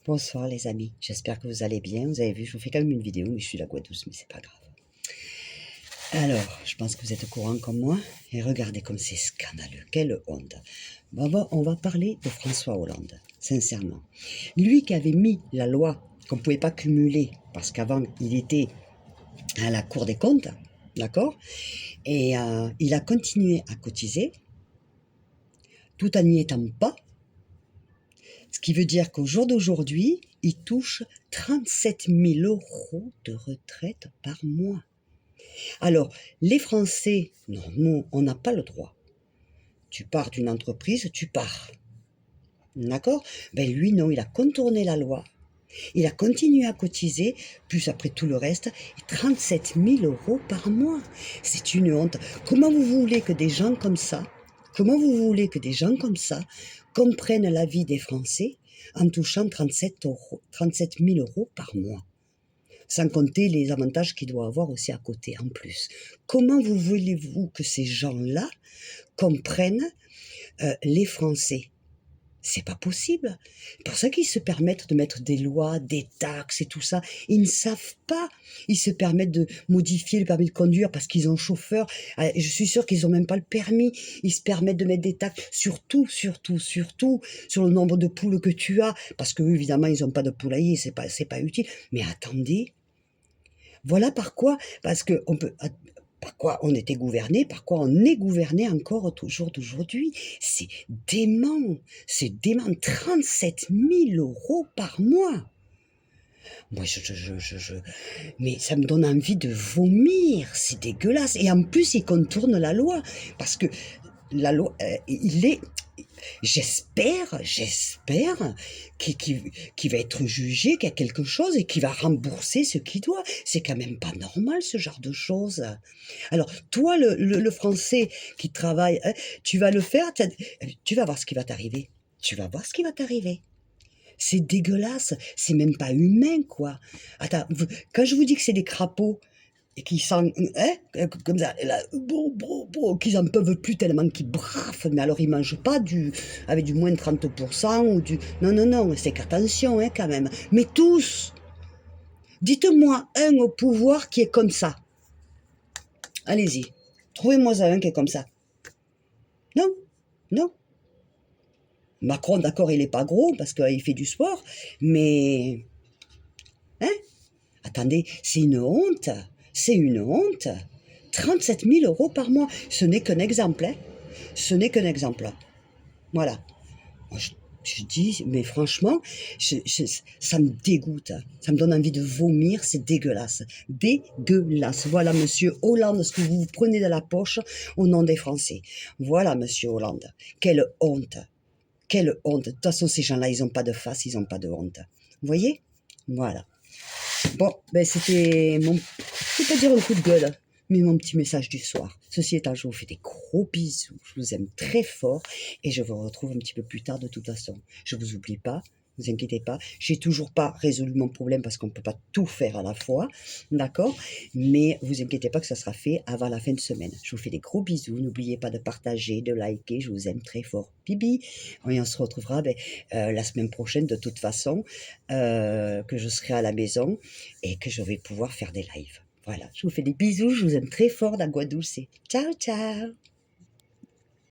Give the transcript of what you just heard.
Bonsoir les amis, j'espère que vous allez bien. Vous avez vu, je vous fais quand même une vidéo, mais je suis la Guadeloupe, mais c'est pas grave. Alors, je pense que vous êtes au courant comme moi, et regardez comme c'est scandaleux, quelle honte. On va parler de François Hollande, sincèrement. Lui qui avait mis la loi qu'on ne pouvait pas cumuler, parce qu'avant il était à la Cour des comptes, d'accord. Et il a continué à cotiser, tout en n'y étant pas. Ce qui veut dire qu'au jour d'aujourd'hui, il touche 37 000 € de retraite par mois. Alors, les Français, non, nous, on n'a pas le droit. Tu pars d'une entreprise, tu pars. D'accord? Ben lui, non, il a contourné la loi. Il a continué à cotiser, plus après tout le reste, 37 000 € par mois. C'est une honte. Comment vous voulez que des gens comme ça, comprennent la vie des Français en touchant 37 000 € par mois? Sans compter les avantages qu'il doit avoir aussi à côté en plus. Comment vous voulez-vous que ces gens-là comprennent les Français? C'est pas possible. C'est pour ça qu'ils se permettent de mettre des lois, des taxes et tout ça. Ils ne savent pas. Ils se permettent de modifier le permis de conduire parce qu'ils ont chauffeur. Je suis sûre qu'ils n'ont même pas le permis. Ils se permettent de mettre des taxes, surtout sur le nombre de poules que tu as. Parce que évidemment, ils n'ont pas de poulailler, c'est pas utile. Mais attendez, voilà parce que par quoi on était gouverné, par quoi on est gouverné encore toujours d'aujourd'hui. C'est dément, 37 000 € par mois. Moi, mais ça me donne envie de vomir, c'est dégueulasse. Et en plus, il contourne la loi, parce que la loi, j'espère qu'il va être jugé, qu'il y a quelque chose et qu'il va rembourser ce qu'il doit. C'est quand même pas normal, ce genre de choses. Alors, toi, le Français qui travaille, hein, tu vas le faire, tu vas voir ce qui va t'arriver. Tu vas voir ce qui va t'arriver. C'est dégueulasse, c'est même pas humain, quoi. Attends, quand je vous dis que c'est des crapauds, et qui sentent, hein, comme ça, là, qu'ils en peuvent plus tellement qu'ils braffent, mais alors ils mangent pas avec du moins de 30% ou du... Non, non, non, c'est qu'attention, hein, quand même. Mais tous, dites-moi un au pouvoir qui est comme ça. Allez-y, trouvez-moi un qui est comme ça. Non, non. Macron, d'accord, il est pas gros parce qu'il fait du sport, mais... Hein? Attendez, c'est une honte. C'est une honte. 37 000 € par mois. Ce n'est qu'un exemple. Hein. Ce n'est qu'un exemple. Voilà. Moi, je dis, mais franchement, ça me dégoûte. Ça me donne envie de vomir. C'est dégueulasse. Dégueulasse. Voilà, monsieur Hollande, ce que vous prenez de la poche au nom des Français. Voilà, monsieur Hollande. Quelle honte. Quelle honte. De toute façon, ces gens-là, ils n'ont pas de face, ils n'ont pas de honte. Vous voyez? Voilà. Bon, ben c'était mon, je vais pas dire un coup de gueule, mais mon petit message du soir. Ceci étant, je vous fais des gros bisous, je vous aime très fort et je vous retrouve un petit peu plus tard de toute façon. Je vous oublie pas, vous inquiétez pas. J'ai toujours pas résolu mon problème parce qu'on ne peut pas tout faire à la fois, d'accord? Mais vous inquiétez pas que ça sera fait avant la fin de semaine. Je vous fais des gros bisous, n'oubliez pas de partager, de liker, je vous aime très fort. Bibi, et on se retrouvera la semaine prochaine de toute façon, que je serai à la maison et que je vais pouvoir faire des lives. Voilà, je vous fais des bisous, je vous aime très fort, la Guadeloupe. Ciao, ciao!